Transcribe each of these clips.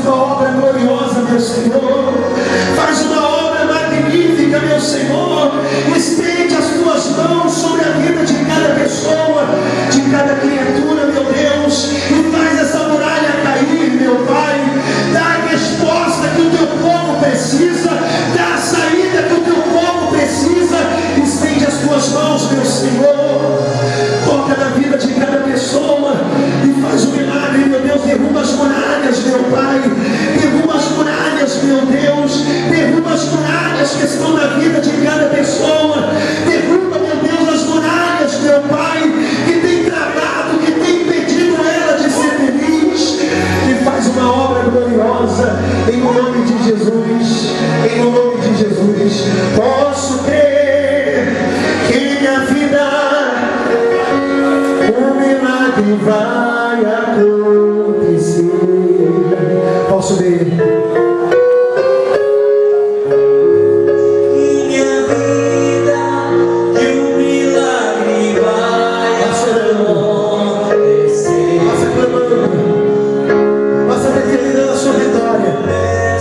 uma obra gloriosa, meu Senhor. Faz uma obra magnífica, meu Senhor. Estende as tuas mãos sobre a vida de cada pessoa, de cada criatura, meu Deus, e faz essa muralha cair, meu Pai. Dá a resposta que o teu povo precisa, dá a saída que o teu povo precisa. Estende as tuas mãos, meu Senhor. Toca na vida de cada pessoa e faz um milagre, meu Deus. Derruba as muralhas, meu Pai. Derruba as muralhas, meu Deus. Derruba as muralhas que estão na vida de cada pessoa. Derruba, meu Deus, as muralhas, meu Pai, que tem travado, que tem impedido ela de ser feliz. E faz uma obra gloriosa em nome de Jesus. Em nome de Jesus. Posso crer que minha vida, o milagre vai acontecer. Posso ver. Minha vida, que o milagre vai acontecer. Passa clamando. Passa declarando a sua vitória.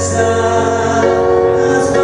As palavras.